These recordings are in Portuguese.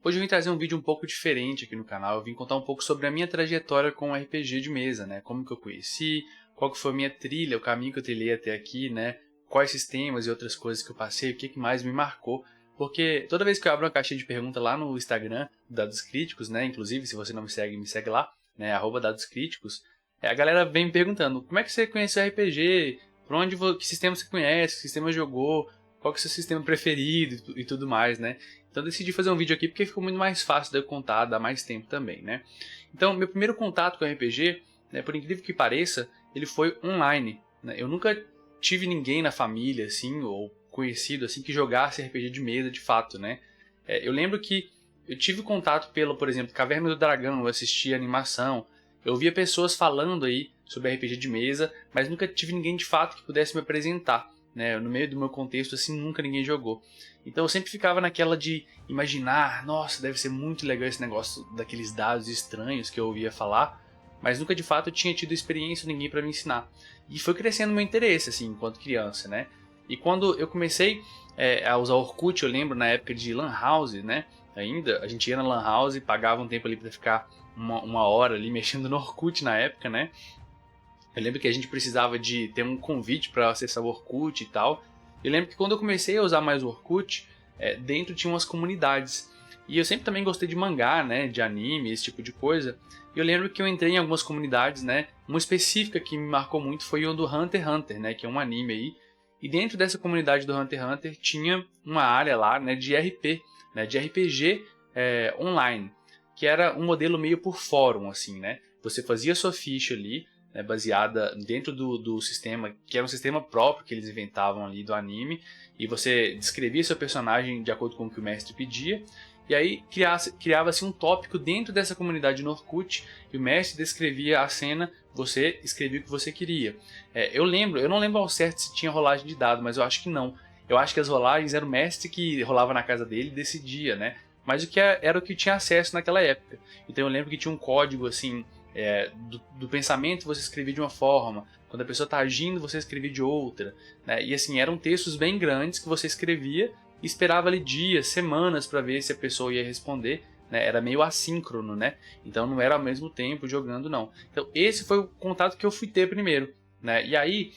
Hoje eu vim trazer um vídeo um pouco diferente aqui no canal. Eu vim contar um pouco sobre a minha trajetória com o RPG de mesa, né? Como que eu conheci, qual que foi a minha trilha, o caminho que eu trilhei até aqui, né? Quais sistemas e outras coisas que eu passei, o que mais me marcou. Porque toda vez que eu abro uma caixinha de pergunta lá no Instagram, Dados Críticos, né? Inclusive, se você não me segue lá, né? @Dados Críticos. A galera vem me perguntando, como é que você conheceu RPG? Que sistema você conhece? Que sistema jogou? Qual que é o seu sistema preferido e tudo mais, né? Então eu decidi fazer um vídeo aqui porque ficou muito mais fácil de eu contar, dá mais tempo também, né? Então, meu primeiro contato com RPG, né, por incrível que pareça, ele foi online, né? Eu nunca tive ninguém na família, assim, ou conhecido, assim, que jogasse RPG de mesa de fato, né? Eu lembro que eu tive contato por exemplo, Caverna do Dragão, eu assistia animação, eu via pessoas falando aí sobre RPG de mesa, mas nunca tive ninguém de fato que pudesse me apresentar, né? No meio do meu contexto, assim, nunca ninguém jogou. Então eu sempre ficava naquela de imaginar, nossa, deve ser muito legal esse negócio daqueles dados estranhos que eu ouvia falar, mas nunca de fato eu tinha tido experiência, ninguém para me ensinar. E foi crescendo meu interesse, assim, enquanto criança, né? E quando eu comecei a usar Orkut, eu lembro na época de Lan House, né? Ainda, a gente ia na Lan House e pagava um tempo ali para ficar uma hora ali mexendo no Orkut na época, né? Eu lembro que a gente precisava de ter um convite para acessar o Orkut e tal. Eu lembro que quando eu comecei a usar mais o Orkut, dentro tinha umas comunidades. E eu sempre também gostei de mangá, né, de anime, esse tipo de coisa. E eu lembro que eu entrei em algumas comunidades, né, uma específica que me marcou muito foi o do Hunter x Hunter, né, que é um anime aí. E dentro dessa comunidade do Hunter x Hunter tinha uma área lá, né, de RP, né, de RPG online, que era um modelo meio por fórum, assim, né. Você fazia sua ficha ali, baseada dentro do sistema, que era um sistema próprio que eles inventavam ali do anime, e você descrevia seu personagem de acordo com o que o mestre pedia, e aí criava-se um tópico dentro dessa comunidade no Orkut, e o mestre descrevia a cena, você escrevia o que você queria. Eu não lembro ao certo se tinha rolagem de dado, mas eu acho que não. Eu acho que as rolagens era o mestre que rolava na casa dele e decidia, né? Mas era o que tinha acesso naquela época. Então eu lembro que tinha um código assim, do pensamento você escrevia de uma forma, quando a pessoa está agindo você escrevia de outra, né? E assim, eram textos bem grandes que você escrevia e esperava ali dias, semanas para ver se a pessoa ia responder, né? Era meio assíncrono, né? Então não era ao mesmo tempo jogando, não. Então esse foi o contato que eu fui ter primeiro, né? E aí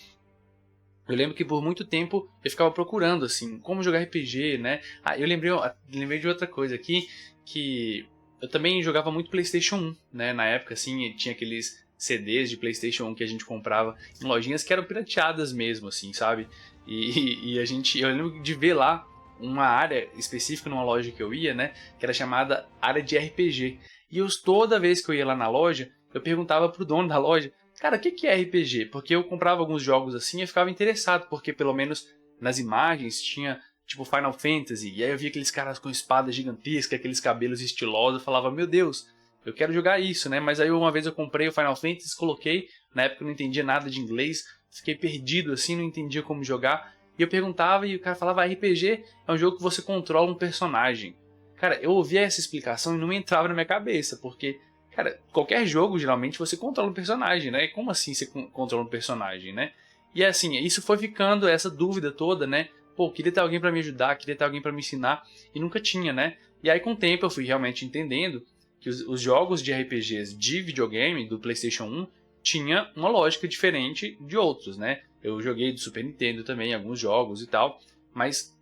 eu lembro que por muito tempo eu ficava procurando assim, como jogar RPG, né? Eu lembrei de outra coisa aqui, que eu também jogava muito PlayStation 1, né? Na época, assim, tinha aqueles CDs de PlayStation 1 que a gente comprava em lojinhas que eram pirateadas mesmo, assim, sabe? Eu lembro de ver lá uma área específica numa loja que eu ia, né? Que era chamada área de RPG. E toda vez que eu ia lá na loja, eu perguntava pro dono da loja, cara, o que é RPG? Porque eu comprava alguns jogos assim e eu ficava interessado, porque pelo menos nas imagens tinha tipo Final Fantasy, e aí eu via aqueles caras com espada gigantesca, aqueles cabelos estilosos, eu falava, meu Deus, eu quero jogar isso, né? Mas aí uma vez eu comprei o Final Fantasy, coloquei, na época eu não entendia nada de inglês, fiquei perdido assim, não entendia como jogar, e eu perguntava e o cara falava, RPG é um jogo que você controla um personagem. Cara, eu ouvia essa explicação e não entrava na minha cabeça, porque, cara, qualquer jogo, geralmente, você controla um personagem, né? E como assim você controla um personagem, né? E assim, isso foi ficando, essa dúvida toda, né? Pô, queria ter alguém pra me ajudar, queria ter alguém pra me ensinar, e nunca tinha, né? E aí com o tempo eu fui realmente entendendo que os jogos de RPGs de videogame, do PlayStation 1, tinha uma lógica diferente de outros, né? Eu joguei do Super Nintendo também, alguns jogos e tal, mas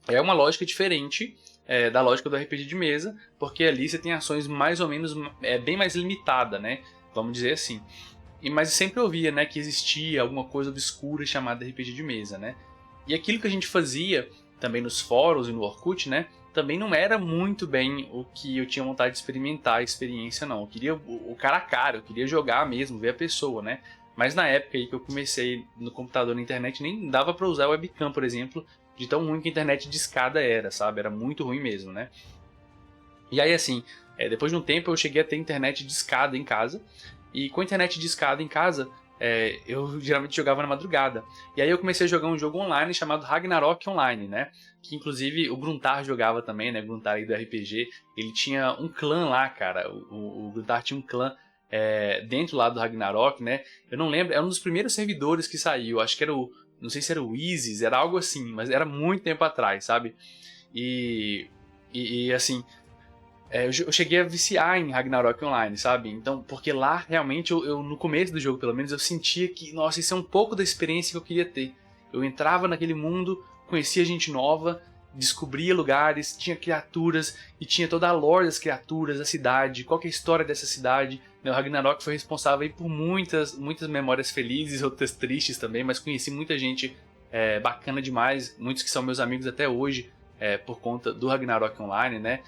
é uma lógica diferente da lógica do RPG de mesa, porque ali você tem ações mais ou menos bem mais limitada, né? Vamos dizer assim. Mas eu sempre ouvia, né, que existia alguma coisa obscura chamada RPG de mesa, né? E aquilo que a gente fazia também nos fóruns e no Orkut, né, também não era muito bem o que eu tinha vontade de experimentar, a experiência não. Eu queria o cara a cara, eu queria jogar mesmo, ver a pessoa, né? Mas na época aí que eu comecei no computador, na internet, nem dava pra usar o webcam, por exemplo, de tão ruim que a internet de escada era, sabe? Era muito ruim mesmo, né? E aí assim, depois de um tempo eu cheguei a ter internet de escada em casa, e com a internet de escada em casa, eu geralmente jogava na madrugada. E aí eu comecei a jogar um jogo online chamado Ragnarok Online, né? Que inclusive o Gruntar jogava também, né? Gruntar aí do RPG. Ele tinha um clã lá, cara. O Gruntar tinha um clã dentro lá do Ragnarok, né? Eu não lembro, era um dos primeiros servidores que saiu. Acho que era não sei se era o Isis, era algo assim, mas era muito tempo atrás, sabe? E assim, eu cheguei a viciar em Ragnarok Online, sabe? Então, porque lá, realmente, no começo do jogo, pelo menos, eu sentia que, nossa, isso é um pouco da experiência que eu queria ter. Eu entrava naquele mundo, conhecia gente nova, descobria lugares, tinha criaturas, e tinha toda a lore das criaturas, a cidade, qual que é a história dessa cidade. O Ragnarok foi responsável aí por muitas memórias felizes, outras tristes também, mas conheci muita gente bacana demais, muitos que são meus amigos até hoje, por conta do Ragnarok Online, né?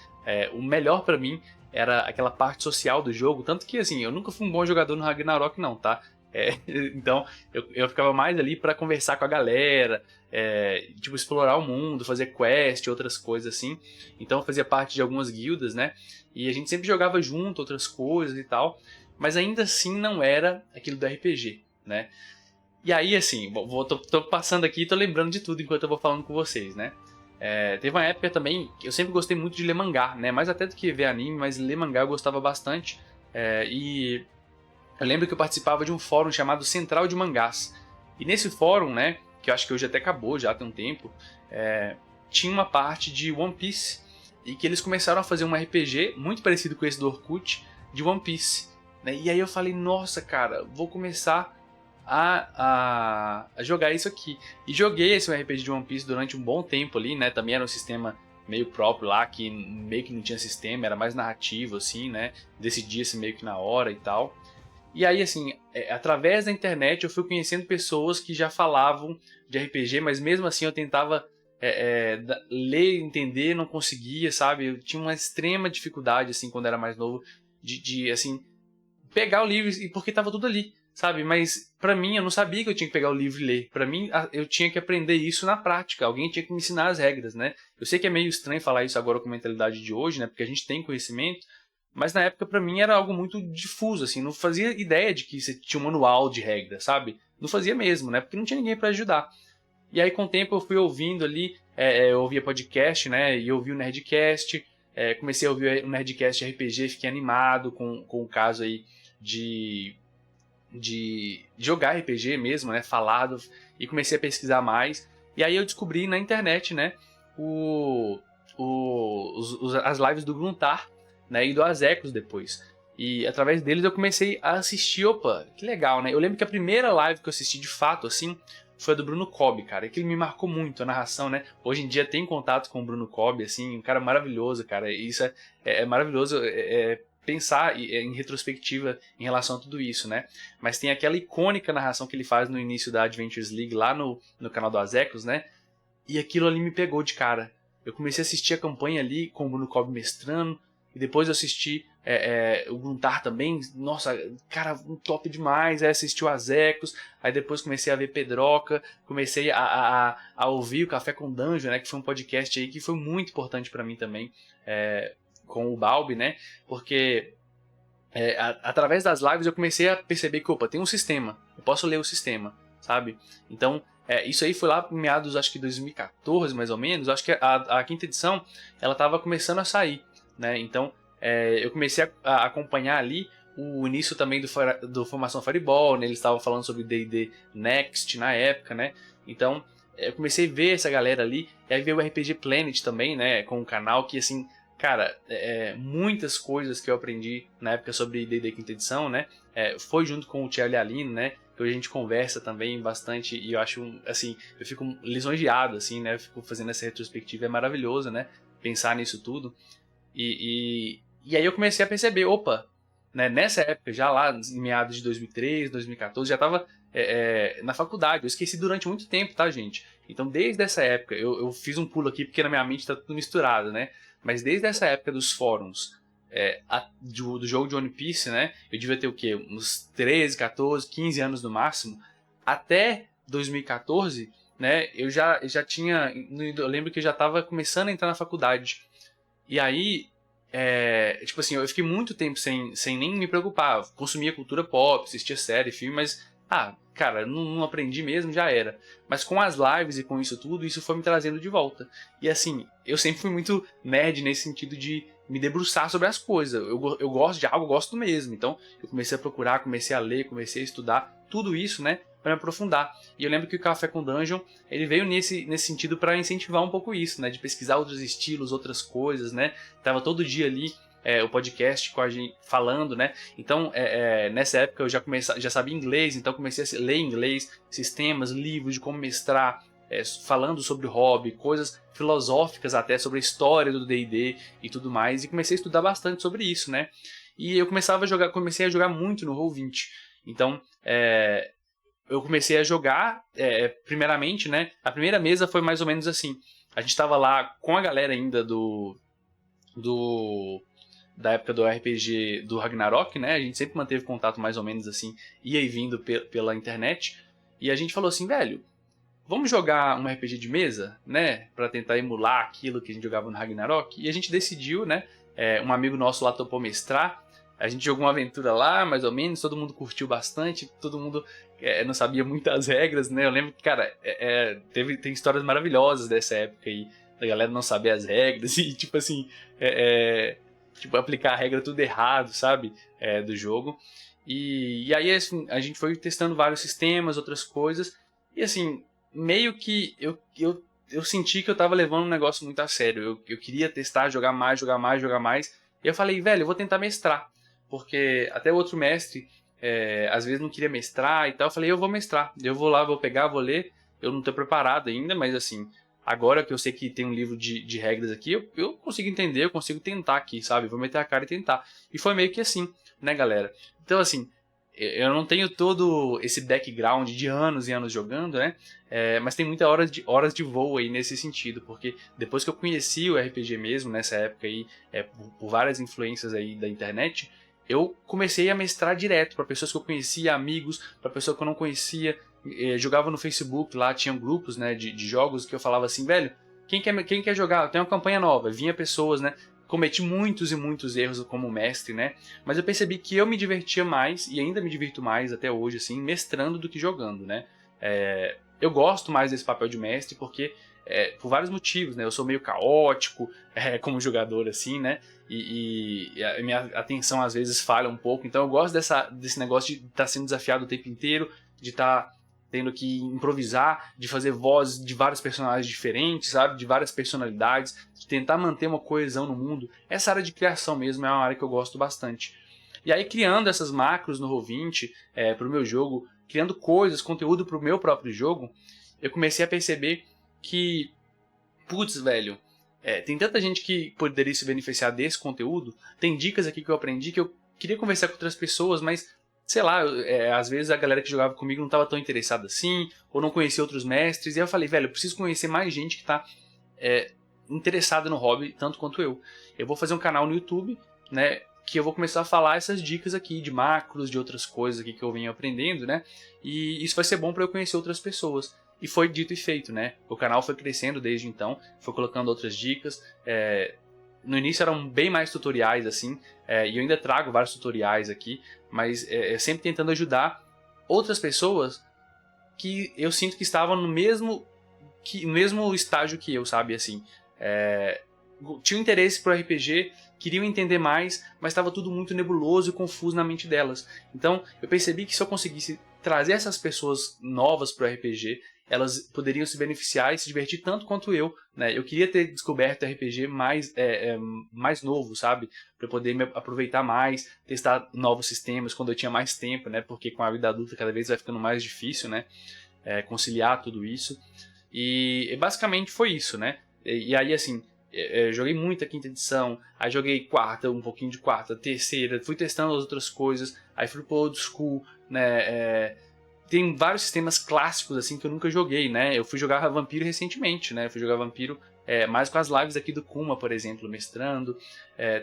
O melhor pra mim era aquela parte social do jogo, tanto que, assim, eu nunca fui um bom jogador no Ragnarok não, tá? Então, eu ficava mais ali pra conversar com a galera, tipo, explorar o mundo, fazer quest, outras coisas assim. Então, eu fazia parte de algumas guildas, né? E a gente sempre jogava junto, outras coisas e tal, mas ainda assim não era aquilo do RPG, né? E aí, assim, tô passando aqui e tô lembrando de tudo enquanto eu vou falando com vocês, né? Teve uma época também que eu sempre gostei muito de ler mangá, né? Mais até do que ver anime, mas ler mangá eu gostava bastante. E eu lembro que eu participava de um fórum chamado Central de Mangás. E nesse fórum, né, que eu acho que hoje até acabou, já tem um tempo, tinha uma parte de One Piece. E que eles começaram a fazer um RPG muito parecido com esse do Orkut, de One Piece, né? E aí eu falei, nossa, cara, vou começar a jogar isso aqui. E joguei esse RPG de One Piece durante um bom tempo ali, né? Também era um sistema meio próprio lá, que meio que não tinha sistema, era mais narrativo, assim, né? Decidia-se meio que na hora e tal. E aí, assim, através da internet eu fui conhecendo pessoas que já falavam de RPG, mas mesmo assim eu tentava ler, entender, não conseguia, sabe? Eu tinha uma extrema dificuldade, assim, quando era mais novo, de assim, pegar o livro, porque tava tudo ali, sabe? Mas pra mim, eu não sabia que eu tinha que pegar o livro e ler. Pra mim, eu tinha que aprender isso na prática. Alguém tinha que me ensinar as regras, né? Eu sei que é meio estranho falar isso agora com a mentalidade de hoje, né? Porque a gente tem conhecimento, mas na época pra mim era algo muito difuso, assim. Não fazia ideia de que você tinha um manual de regras, sabe? Não fazia mesmo, né? Porque não tinha ninguém pra ajudar. E aí, com o tempo, eu fui ouvindo ali, eu ouvia podcast, né? E eu ouvi o Nerdcast, comecei a ouvir o Nerdcast RPG, fiquei animado com o caso aí de jogar RPG mesmo, né? Falado, e comecei a pesquisar mais. E aí eu descobri na internet, né? As lives do Gruntar, né? E do Azecos depois. E através deles eu comecei a assistir, opa, que legal, né? Eu lembro que a primeira live que eu assisti de fato, assim, foi a do Bruno Cobb, cara. Aquilo me marcou muito, a narração, né? Hoje em dia tem contato com o Bruno Cobb, assim, um cara maravilhoso, cara. E isso é maravilhoso pensar em retrospectiva em relação a tudo isso, né? Mas tem aquela icônica narração que ele faz no início da Adventures League, lá no canal do Azecos, né? E aquilo ali me pegou de cara. Eu comecei a assistir a campanha ali com o Bruno Cobb mestrando, e depois eu assisti o Gruntar também. Nossa, cara, um top demais. Aí assisti o Azecos, aí depois comecei a ver Pedroca, comecei a ouvir o Café com Dungeon, né, que foi um podcast aí que foi muito importante pra mim também, com o Balbi, né, porque através das lives eu comecei a perceber que, opa, tem um sistema, eu posso ler o sistema, sabe? Então, isso aí foi lá em meados, acho que 2014, mais ou menos. Acho que a quinta edição, ela tava começando a sair, né? Então, eu comecei a acompanhar ali o início também do Formação Fireball, né? Eles estavam falando sobre D&D Next na época, né? Então, eu comecei a ver essa galera ali, e aí veio o RPG Planet também, né? Com o canal que, assim, cara, muitas coisas que eu aprendi na época sobre D&D quinta edição, né? Foi junto com o Charlie Alino, né? Que hoje a gente conversa também bastante, e eu acho, assim, eu fico lisonjeado, assim, né? Eu fico fazendo essa retrospectiva, é maravilhoso, né? Pensar nisso tudo. E aí eu comecei a perceber, opa, né, nessa época, já lá em meados de 2013, 2014, já estava na faculdade. Eu esqueci durante muito tempo, tá, gente? Então, desde essa época, eu fiz um pulo aqui porque na minha mente está tudo misturado, né? Mas desde essa época dos fóruns, do jogo de One Piece, né? Eu devia ter o quê? Uns 13, 14, 15 anos no máximo. Até 2014, né? Eu já tinha... Eu lembro que eu já estava começando a entrar na faculdade. E aí, tipo assim, eu fiquei muito tempo sem nem me preocupar. Consumia cultura pop, assistia série, filme, mas, cara, não aprendi mesmo, já era. Mas com as lives e com isso tudo, isso foi me trazendo de volta. E assim, eu sempre fui muito nerd nesse sentido de me debruçar sobre as coisas. Eu gosto de algo, eu gosto mesmo. Então, eu comecei a procurar, comecei a ler, comecei a estudar, tudo isso, né? Para me aprofundar. E eu lembro que o Café com Dungeon, ele veio nesse sentido para incentivar um pouco isso, né? De pesquisar outros estilos, outras coisas, né? Tava todo dia ali o podcast com a gente falando, né? Então, nessa época eu já sabia inglês, então comecei a ler inglês, sistemas, livros de como mestrar, falando sobre o hobby, coisas filosóficas até sobre a história do D&D e tudo mais, e comecei a estudar bastante sobre isso, né? E eu comecei a jogar muito no Roll20. Então, eu comecei a jogar, primeiramente, né? A primeira mesa foi mais ou menos assim. A gente estava lá com a galera ainda da época do RPG do Ragnarok, né? A gente sempre manteve contato mais ou menos assim, ia e vindo pela internet. E a gente falou assim, velho, vamos jogar um RPG de mesa, né? Pra tentar emular aquilo que a gente jogava no Ragnarok. E a gente decidiu, né? Um amigo nosso lá topou mestrar. A gente jogou uma aventura lá, mais ou menos, todo mundo curtiu bastante, todo mundo não sabia muitas regras, né? Eu lembro que, cara, tem histórias maravilhosas dessa época aí, da galera não saber as regras e, tipo assim, tipo, aplicar a regra tudo errado, sabe? Do jogo. E aí, assim, a gente foi testando vários sistemas, outras coisas, e assim, meio que eu senti que eu tava levando um negócio muito a sério. Eu queria testar, jogar mais. E eu falei, velho, eu vou tentar mestrar. Porque até o outro mestre, às vezes não queria mestrar e tal. Eu falei, eu vou mestrar. Eu vou lá, vou pegar, vou ler. Eu não tô preparado ainda, mas assim, agora que eu sei que tem um livro de regras aqui, eu consigo entender, eu consigo tentar aqui, sabe? Vou meter a cara e tentar. E foi meio que assim, né, galera? Então, assim, eu não tenho todo esse background de anos e anos jogando, né? Mas tem muitas horas de voo aí nesse sentido, porque depois que eu conheci o RPG mesmo, nessa época aí, por várias influências aí da internet, eu comecei a mestrar direto para pessoas que eu conhecia, amigos, para pessoas que eu não conhecia, jogava no Facebook, lá tinham grupos, né, de jogos que eu falava assim, velho, quem quer jogar? Tem uma campanha nova, vinha pessoas, né? Cometi muitos e muitos erros como mestre, né? Mas eu percebi que eu me divertia mais, e ainda me divirto mais até hoje, assim, mestrando do que jogando, né? Eu gosto mais desse papel de mestre porque, por vários motivos, né? Eu sou meio caótico como jogador, assim, né? E a minha atenção às vezes falha um pouco, então eu gosto desse negócio de estar sendo desafiado o tempo inteiro, de estar tendo que improvisar, de fazer vozes de vários personagens diferentes, sabe? De várias personalidades, de tentar manter uma coesão no mundo. Essa área de criação mesmo é uma área que eu gosto bastante. E aí, criando essas macros no Roll20 para o meu jogo, criando coisas, conteúdo para o meu próprio jogo, eu comecei a perceber que, putz, velho, tem tanta gente que poderia se beneficiar desse conteúdo, tem dicas aqui que eu aprendi que eu queria conversar com outras pessoas, mas sei lá, às vezes a galera que jogava comigo não estava tão interessada assim, ou não conhecia outros mestres, e aí eu falei, velho, eu preciso conhecer mais gente que está interessada no hobby, tanto quanto eu. Eu vou fazer um canal no YouTube, né, que eu vou começar a falar essas dicas aqui de macros, de outras coisas aqui que eu venho aprendendo, né, e isso vai ser bom para eu conhecer outras pessoas. E foi dito e feito, né, o canal foi crescendo desde então, foi colocando outras dicas, no início eram bem mais tutoriais, assim, e eu ainda trago vários tutoriais aqui, mas sempre tentando ajudar outras pessoas que eu sinto que estavam no mesmo estágio que eu, sabe, assim. Tinham interesse pro RPG, queriam entender mais, mas estava tudo muito nebuloso e confuso na mente delas. Então, eu percebi que se eu conseguisse trazer essas pessoas novas pro RPG, elas poderiam se beneficiar e se divertir tanto quanto eu, né? Eu queria ter descoberto RPG mais novo, sabe? Para poder me aproveitar mais, testar novos sistemas quando eu tinha mais tempo, né? Porque com a vida adulta cada vez vai ficando mais difícil, né? Conciliar tudo isso. E basicamente foi isso, né? E aí, assim, eu joguei muita quinta edição, aí joguei quarta, um pouquinho de quarta, terceira, fui testando as outras coisas, aí fui pro old school, né? Tem vários sistemas clássicos assim que eu nunca joguei, né? Eu fui jogar Vampiro recentemente, né? Eu fui jogar Vampiro mais com as lives aqui do Kuma, por exemplo, mestrando.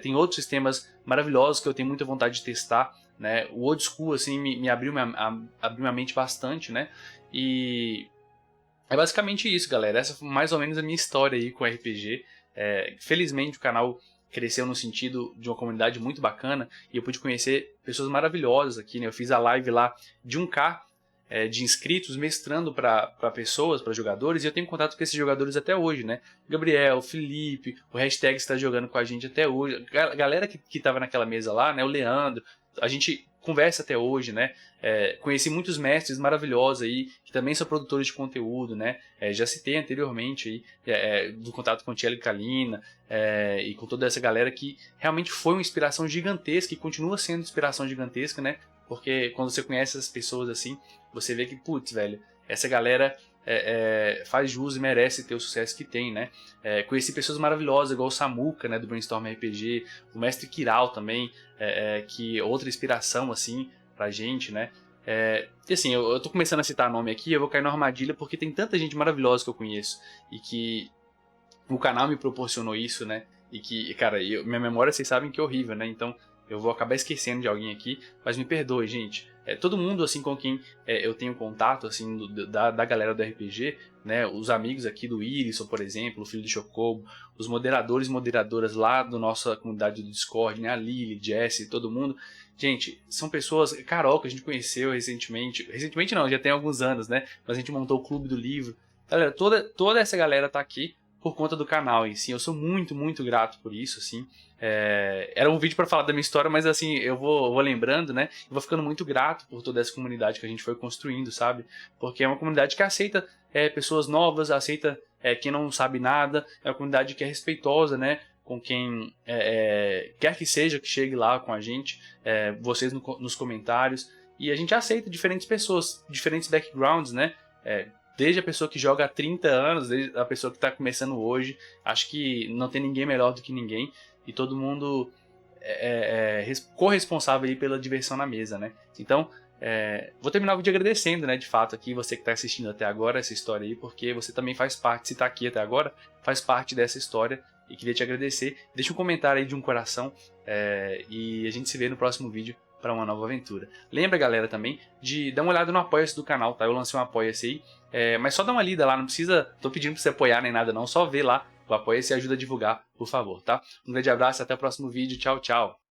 Tem outros sistemas maravilhosos que eu tenho muita vontade de testar, né? O old school assim me abriu minha mente bastante, né? E é basicamente isso, galera. Essa foi mais ou menos a minha história aí com RPG. Felizmente o canal cresceu no sentido de uma comunidade muito bacana e eu pude conhecer pessoas maravilhosas aqui, né? Eu fiz a live lá de 1K de inscritos mestrando para pessoas, para jogadores, e eu tenho contato com esses jogadores até hoje, né? Gabriel, Felipe, o Hashtag está jogando com a gente até hoje. A galera que estava naquela mesa lá, né? O Leandro, a gente conversa até hoje, né? Conheci muitos mestres maravilhosos aí, que também são produtores de conteúdo, né? Já citei anteriormente aí, do contato com o Tchelo Kalina, e com toda essa galera que realmente foi uma inspiração gigantesca e continua sendo inspiração gigantesca, né? Porque quando você conhece essas pessoas assim, você vê que, putz, velho, essa galera faz jus e merece ter o sucesso que tem, né? Conheci pessoas maravilhosas, igual o Samuca, né, do Brainstorm RPG, o Mestre Kiral também, que é outra inspiração, assim, pra gente, né? E assim, eu tô começando a citar nome aqui, eu vou cair na armadilha porque tem tanta gente maravilhosa que eu conheço e que o canal me proporcionou isso, né? E que, cara, minha memória, vocês sabem que é horrível, né? Então eu vou acabar esquecendo de alguém aqui, mas me perdoe, gente. Todo mundo, assim, com quem eu tenho contato, assim, da galera do RPG, né? Os amigos aqui do Irisson, por exemplo, o filho do Chocobo, os moderadores e moderadoras lá da nossa comunidade do Discord, né? A Lili, Jesse, todo mundo. Gente, são pessoas... Carol, que a gente conheceu recentemente. Recentemente não, já tem alguns anos, né? Mas a gente montou o Clube do Livro. Galera, toda essa galera tá aqui por conta do canal em si. Eu sou muito, muito grato por isso, assim. Era um vídeo para falar da minha história, mas assim, eu vou lembrando, né? E vou ficando muito grato por toda essa comunidade que a gente foi construindo, sabe? Porque é uma comunidade que aceita pessoas novas, aceita quem não sabe nada, é uma comunidade que é respeitosa, né? Com quem quer que seja que chegue lá com a gente, vocês nos comentários. E a gente aceita diferentes pessoas, diferentes backgrounds, né? Desde a pessoa que joga há 30 anos, desde a pessoa que está começando hoje. Acho que não tem ninguém melhor do que ninguém. E todo mundo corresponsável aí pela diversão na mesa, né? Então, vou terminar o vídeo agradecendo, né, de fato, aqui você que está assistindo até agora essa história aí, porque você também faz parte, se está aqui até agora, faz parte dessa história. E queria te agradecer. Deixa um comentário aí de um coração e a gente se vê no próximo vídeo para uma nova aventura. Lembra, galera, também de dar uma olhada no Apoia-se do canal, tá? Eu lancei um Apoia-se aí, mas só dá uma lida lá, não precisa... Tô pedindo pra você apoiar nem nada não, só vê lá o Apoia-se e ajuda a divulgar, por favor, tá? Um grande abraço, até o próximo vídeo, tchau, tchau!